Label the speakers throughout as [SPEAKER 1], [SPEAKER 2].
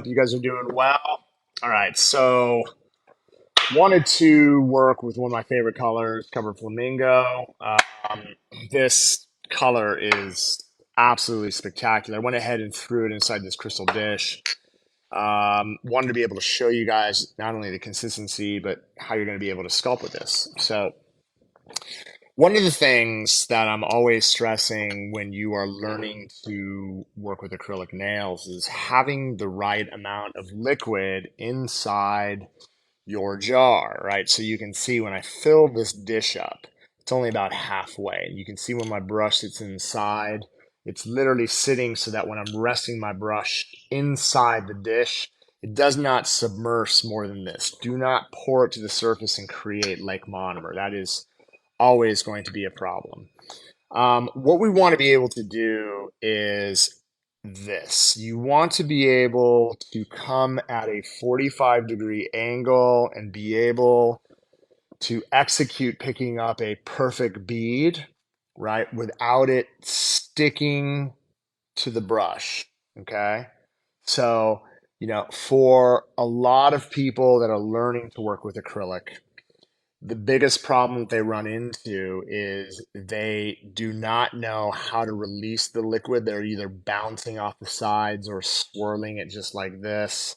[SPEAKER 1] you guys are doing well. All right, so wanted to work with one of my favorite colors, cover Flamingo. This color is absolutely spectacular. I went ahead and threw it inside this crystal dish. Wanted to be able to show you guys not only the consistency, but how you're going to be able to sculpt with this. So one of the things that I'm always stressing when you are learning to work with acrylic nails is having the right amount of liquid inside your jar, right? So you can see when I fill this dish up, it's only about halfway. You can see when my brush sits inside, it's literally sitting so that when I'm resting my brush inside the dish, it does not submerge more than this. Do not pour it to the surface and create like monomer. That is always going to be a problem. What we want to be able to do is this. You want to be able to come at a 45-degree angle and be able to execute picking up a perfect bead, right, without it sticking to the brush, okay? So, for a lot of people that are learning to work with acrylic, the biggest problem that they run into is they do not know how to release the liquid. They're either bouncing off the sides or swirling it just like this.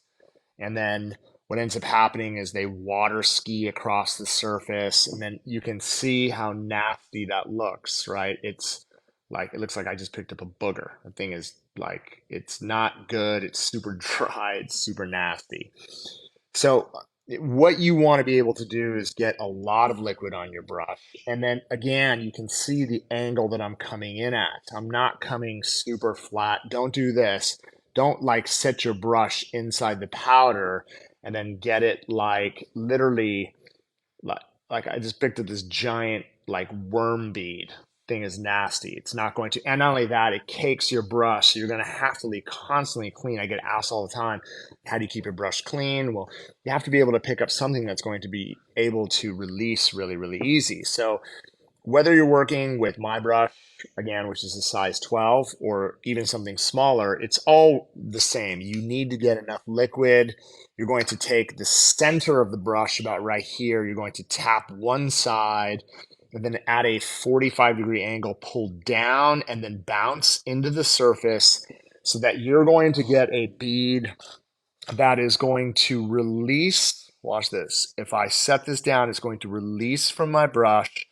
[SPEAKER 1] And then what ends up happening is they water ski across the surface, and then you can see how nasty that looks, right? It's like, it looks like I just picked up a booger. The thing is like, it's not good. It's super dry. It's super nasty. So what you want to be able to do is get a lot of liquid on your brush. And then again, you can see the angle that I'm coming in at. I'm not coming super flat. Don't do this. Don't like set your brush inside the powder and then get it like literally like, like I just picked up this giant like worm bead. Thing is nasty. It's not going to, and not only that, it cakes your brush. So you're going to have to constantly clean. I get asked all the time, how do you keep your brush clean? Well, you have to be able to pick up something that's going to be able to release really, really easy. So whether you're working with my brush, again, which is a size 12, or even something smaller, it's all the same. You need to get enough liquid. You're going to take the center of the brush about right here. You're going to tap one side and then at a 45-degree angle, pull down and then bounce into the surface so that you're going to get a bead that is going to release. Watch this. If I set this down, it's going to release from my brush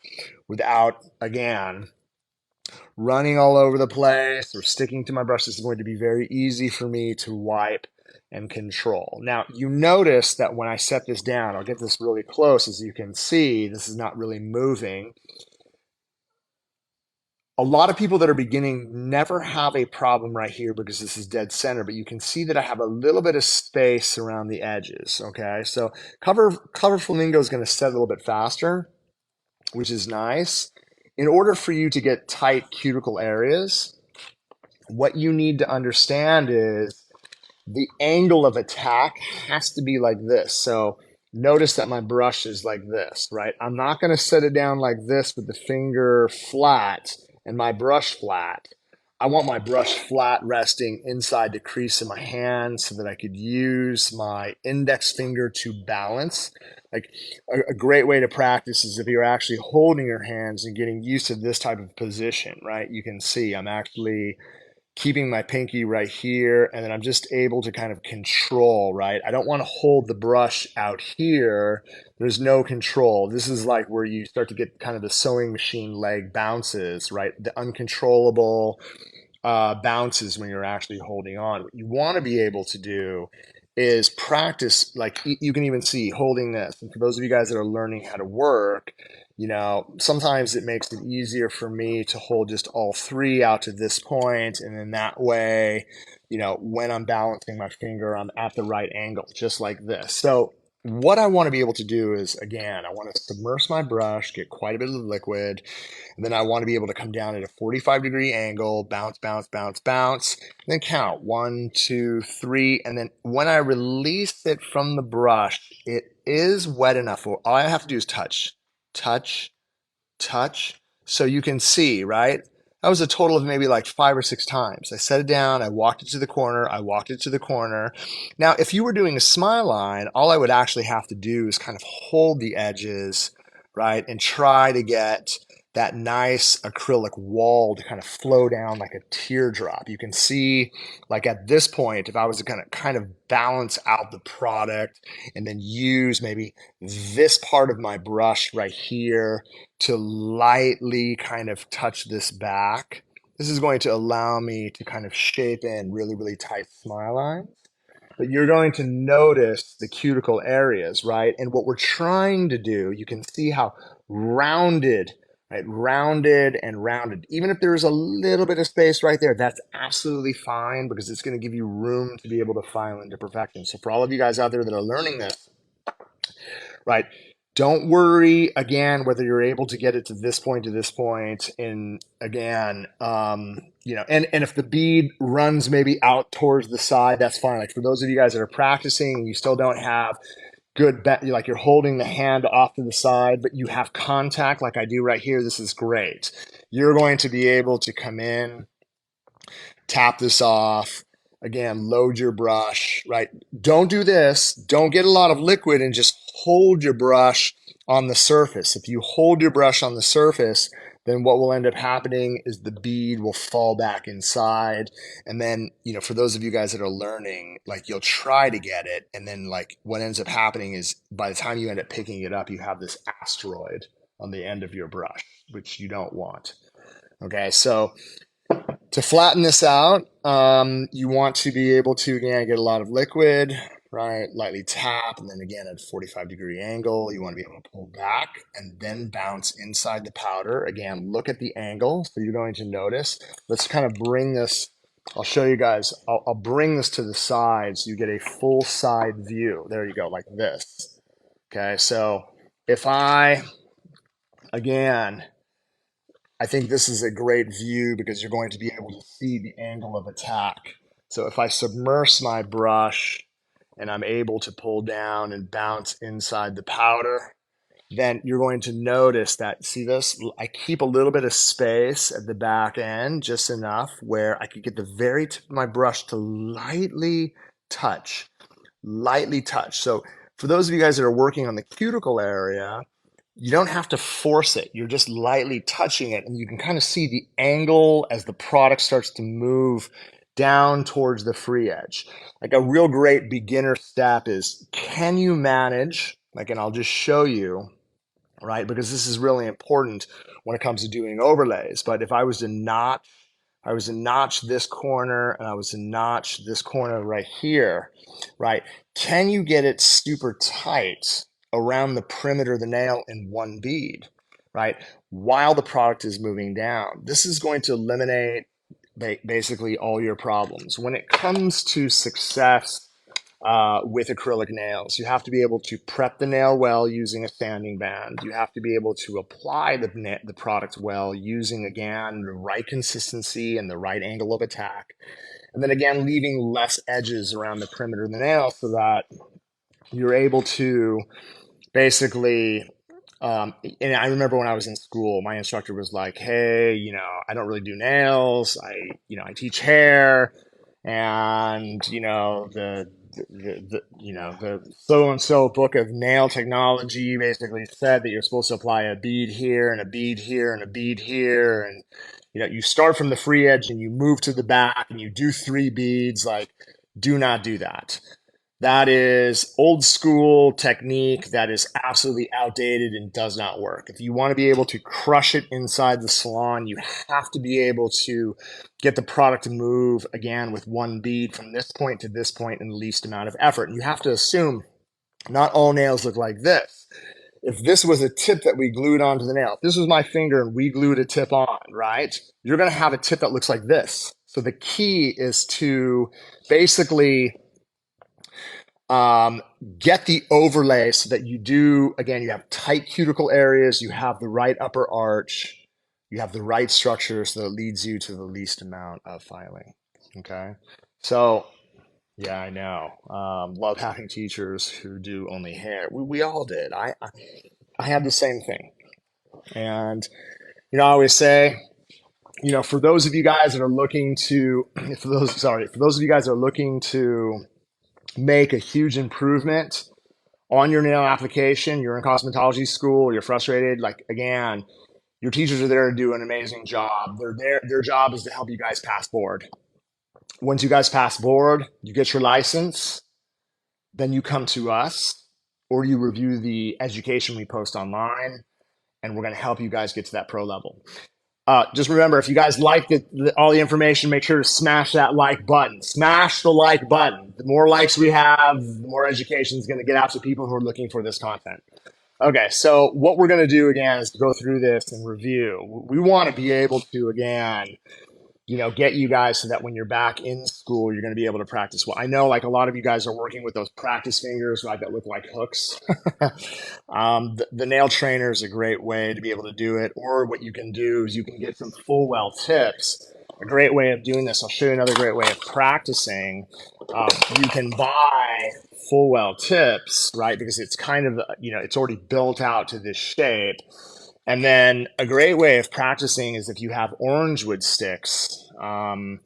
[SPEAKER 1] without, again, running all over the place or sticking to my brush. This is going to be very easy for me to wipe and control. Now, you notice that when I set this down, I'll get this really close. As you can see, this is not really moving. A lot of people that are beginning never have a problem right here because this is dead center, but you can see that I have a little bit of space around the edges, okay? So cover Flamingo is going to set a little bit faster, which is nice. In order for you to get tight cuticle areas, what you need to understand is the angle of attack has to be like this. So notice that my brush is like this, right? I'm not going to set it down like this with the finger flat and my brush flat. I want my brush flat resting inside the crease of my hand so that I could use my index finger to balance. Like a great way to practice is if you're actually holding your hands and getting used to this type of position, right? You can see I'm actually keeping my pinky right here, and then I'm just able to kind of control, right? I don't want to hold the brush out here. There's no control. This is like where you start to get kind of the sewing machine leg bounces, right? The uncontrollable bounces when you're actually holding on. What you want to be able to do is practice, like you can even see holding this. And for those of you guys that are learning how to work, sometimes it makes it easier for me to hold just all three out to this point, and then that way, when I'm balancing my finger, I'm at the right angle, just like this. So what I want to be able to do is, again, I want to submerge my brush, get quite a bit of liquid, and then I want to be able to come down at a 45-degree angle, bounce, bounce, bounce, bounce, and then count 1, 2, 3. And then when I release it from the brush, it is wet enough. All I have to do is touch, touch, touch. So you can see, right? That was a total of maybe like 5 or 6 times. I set it down, I walked it to the corner, I walked it to the corner. Now, if you were doing a smile line, all I would actually have to do is kind of hold the edges, right, and try to get that nice acrylic wall to kind of flow down like a teardrop. You can see, like at this point, if I was to kind of balance out the product and then use maybe this part of my brush right here to lightly kind of touch this back. This is going to allow me to kind of shape in really, really tight smile lines. But you're going to notice the cuticle areas, right? And what we're trying to do, you can see how rounded, right? Rounded and rounded. Even if there is a little bit of space right there, that's absolutely fine because it's going to give you room to be able to file into perfection. So for all of you guys out there that are learning this, right? Don't worry again whether you're able to get it to this point and again, and if the bead runs maybe out towards the side, that's fine. Like for those of you guys that are practicing and you still don't have good, like you're holding the hand off to the side, but you have contact like I do right here, this is great. You're going to be able to come in, tap this off. Again, load your brush, right? Don't do this. Don't get a lot of liquid and just hold your brush on the surface. If you hold your brush on the surface, then what will end up happening is the bead will fall back inside. And then, for those of you guys that are learning, like you'll try to get it. And then like what ends up happening is by the time you end up picking it up, you have this asteroid on the end of your brush, which you don't want. Okay, so to flatten this out, you want to be able to, again, get a lot of liquid, right? Lightly tap, and then again at a 45-degree angle, you want to be able to pull back and then bounce inside the powder. Again, look at the angle, so you're going to notice. Let's kind of bring this, I'll show you guys, I'll bring this to the side so you get a full side view. There you go, like this. Okay, so if again, I think this is a great view because you're going to be able to see the angle of attack. So if I submerge my brush and I'm able to pull down and bounce inside the powder, then you're going to notice that, see this? I keep a little bit of space at the back end, just enough where I could get the very tip of my brush to lightly touch. So for those of you guys that are working on the cuticle area, you don't have to force it. You're just lightly touching it, and you can kind of see the angle as the product starts to move down towards the free edge. Like a real great beginner step is, can you manage, like, and I'll just show you, right? Because this is really important when it comes to doing overlays. But if I was to notch this corner and I was to notch this corner right here, right? Can you get it super tight around the perimeter of the nail in one bead, right? While the product is moving down. This is going to eliminate basically all your problems. When it comes to success with acrylic nails, you have to be able to prep the nail well using a sanding band. You have to be able to apply the product well using, again, the right consistency and the right angle of attack. And then again, leaving less edges around the perimeter of the nail so that you're able to basically, and I remember when I was in school, my instructor was like, hey, I don't really do nails. I teach hair, and the so and so book of nail technology basically said that you're supposed to apply a bead here and a bead here and a bead here, and you start from the free edge and you move to the back and you do 3 beads. Like, do not do that. That is old school technique that is absolutely outdated and does not work. If you want to be able to crush it inside the salon, you have to be able to get the product to move, again, with one bead from this point to this point in the least amount of effort. And you have to assume not all nails look like this. If this was a tip that we glued onto the nail, if this was my finger and we glued a tip on, right, you're going to have a tip that looks like this. So the key is to basically get the overlay so that you have tight cuticle areas, you have the right upper arch, you have the right structure so that it leads you to the least amount of filing. Okay. So yeah, I know. Love having teachers who do only hair. We all did. I had the same thing. And, I always say, for those of you guys that are looking to, for those of you guys that are looking to make a huge improvement on your nail application, you're in cosmetology school, you're frustrated, like again, your teachers are there to do an amazing job. Their job is to help you guys pass board. Once you guys pass board, you get your license, then you come to us or you review the education we post online, and we're going to help you guys get to that pro level. Just remember, if you guys like all the information, make sure to smash that like button. Smash the like button. The more likes we have, the more education is going to get out to people who are looking for this content. Okay, so what we're going to do again is go through this and review. We want to be able to, again, get you guys so that when you're back in school, you're going to be able to practice well. I know like a lot of you guys are working with those practice fingers, right, that look like hooks. The nail trainer is a great way to be able to do it. Or what you can do is you can get some full well tips. A great way of doing this, I'll show you another great way of practicing. You can buy full well tips, right, because it's kind of, it's already built out to this shape. And then a great way of practicing is if you have orange wood sticks. I'll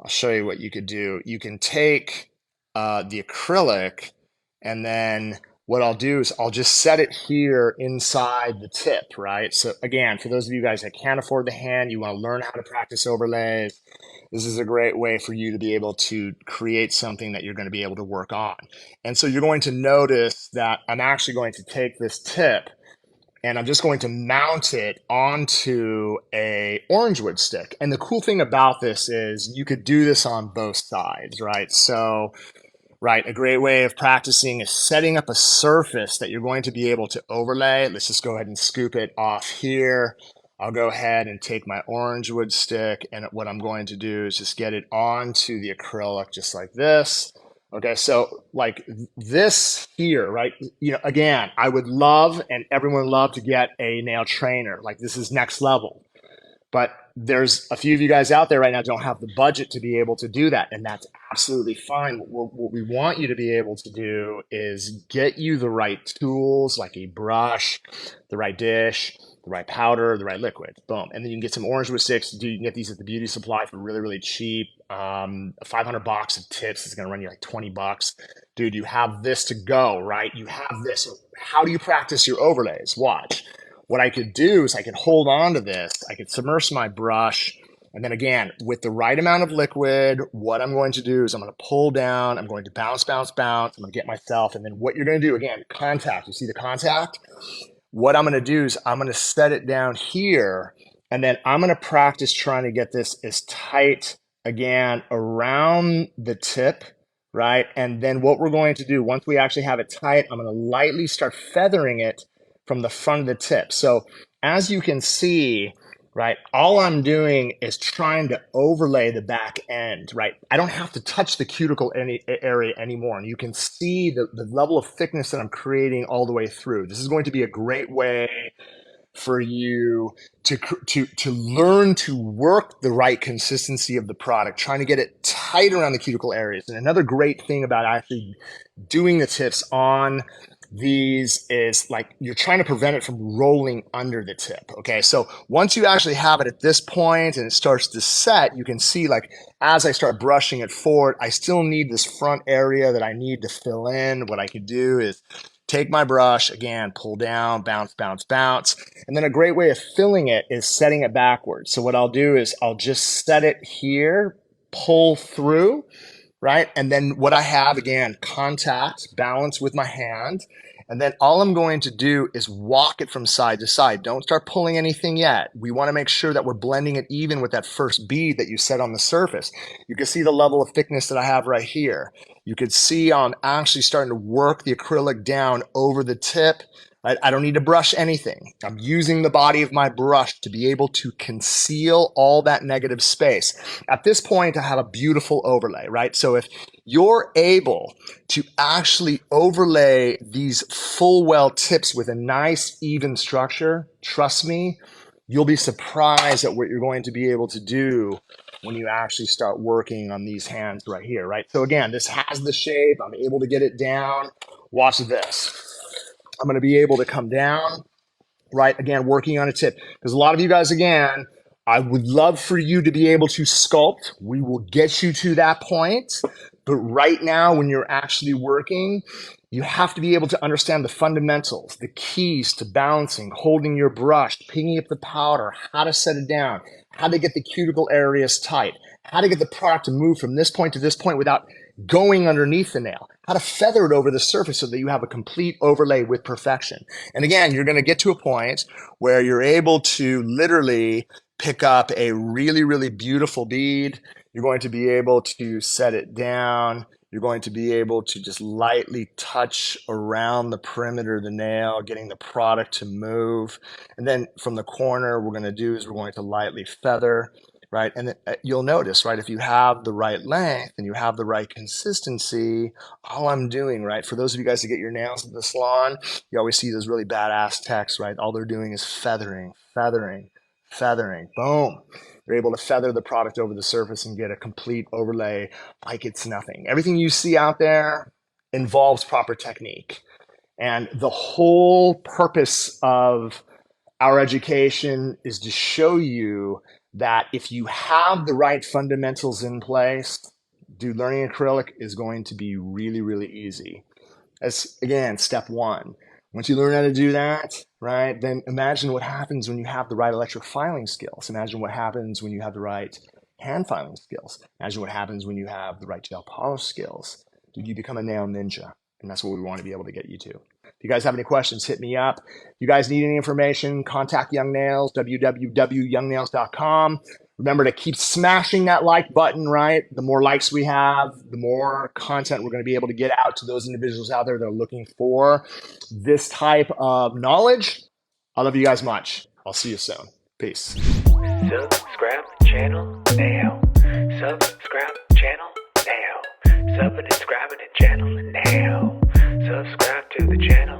[SPEAKER 1] show you what you could do. You can take the acrylic, and then what I'll do is I'll just set it here inside the tip, right? So again, for those of you guys that can't afford the hand, you want to learn how to practice overlays, this is a great way for you to be able to create something that you're going to be able to work on. And so you're going to notice that I'm actually going to take this tip and I'm just going to mount it onto a orange wood stick. And the cool thing about this is you could do this on both sides, right? So, right, a great way of practicing is setting up a surface that you're going to be able to overlay. Let's just go ahead and scoop it off here. I'll go ahead and take my orange wood stick, and what I'm going to do is just get it onto the acrylic just like this. Okay, so like this here, right? Again, I would love, and everyone would love to get a nail trainer. Like this is next level. But there's a few of you guys out there right now don't have the budget to be able to do that, and that's absolutely fine. What we want you to be able to do is get you the right tools, like a brush, the right dish, the right powder, the right liquid. Boom. And then you can get some orange wood sticks. You can get these at the beauty supply for really, really cheap. A 500 box of tips is going to run you like 20 bucks. Dude, you have this to go, right? You have this. So how do you practice your overlays? Watch. What I could do is I could hold on to this. I could submerge my brush. And then again, with the right amount of liquid, what I'm going to do is I'm going to pull down. I'm going to bounce, bounce, bounce. I'm going to get myself. And then what you're going to do, again, contact. You see the contact? What I'm going to do is I'm going to set it down here. And then I'm going to practice trying to get this as tight, again, around the tip, right? And then what we're going to do, once we actually have it tight, I'm going to lightly start feathering it from the front of the tip. So as you can see, right, all I'm doing is trying to overlay the back end, right? I don't have to touch the cuticle area anymore. And you can see the level of thickness that I'm creating all the way through. This is going to be a great way for you to learn to work the right consistency of the product, trying to get it tight around the cuticle areas. And another great thing about actually doing the tips on these is like you're trying to prevent it from rolling under the tip. Okay, so once you actually have it at this point and it starts to set, you can see like as I start brushing it forward, I still need this front area that I need to fill in. What I could do is take my brush, again, pull down, bounce, bounce, bounce. And then a great way of filling it is setting it backwards. So what I'll do is I'll just set it here, pull through, right? And then what I have, again, contact, balance with my hand. And then all I'm going to do is walk it from side to side. Don't start pulling anything yet. We want to make sure that we're blending it even with that first bead that you set on the surface. You can see the level of thickness that I have right here. You could see I'm actually starting to work the acrylic down over the tip. I don't need to brush anything. I'm using the body of my brush to be able to conceal all that negative space. At this point, I have a beautiful overlay, right? So if you're able to actually overlay these full well tips with a nice even structure, trust me, you'll be surprised at what you're going to be able to do when you actually start working on these hands right here, right? So again, this has the shape. I'm able to get it down. Watch this. I'm going to be able to come down, right? Again, working on a tip. Because a lot of you guys, again, I would love for you to be able to sculpt. We will get you to that point. But right now, when you're actually working, you have to be able to understand the fundamentals, the keys to balancing, holding your brush, picking up the powder, how to set it down, how to get the cuticle areas tight, how to get the product to move from this point to this point without going underneath the nail, how to feather it over the surface so that you have a complete overlay with perfection. And again, you're going to get to a point where you're able to literally pick up a really, really beautiful bead. You're going to be able to set it down. You're going to be able to just lightly touch around the perimeter of the nail, getting the product to move. And then from the corner, we're going to do is we're going to lightly feather, right? And you'll notice, right, if you have the right length and you have the right consistency, all I'm doing, right, for those of you guys that get your nails at the salon, you always see those really badass techs, right? All they're doing is feathering, feathering, feathering. Boom. You're able to feather the product over the surface and get a complete overlay like it's nothing. Everything you see out there involves proper technique. And the whole purpose of our education is to show you that if you have the right fundamentals in place, dude, learning acrylic is going to be really, really easy. That's, again, step one. Once you learn how to do that, right, then imagine what happens when you have the right electric filing skills. Imagine what happens when you have the right hand filing skills. Imagine what happens when you have the right gel polish skills. Dude, you become a nail ninja, and that's what we want to be able to get you to. If you guys have any questions, hit me up. If you guys need any information, contact Young Nails, www.youngnails.com. Remember to keep smashing that like button, right? The more likes we have, the more content we're going to be able to get out to those individuals out there that are looking for this type of knowledge. I love you guys much. I'll see you soon. Peace.
[SPEAKER 2] Subscribe the channel now. Subscribe the channel now. Subscribe to the channel now. Subscribe to the channel.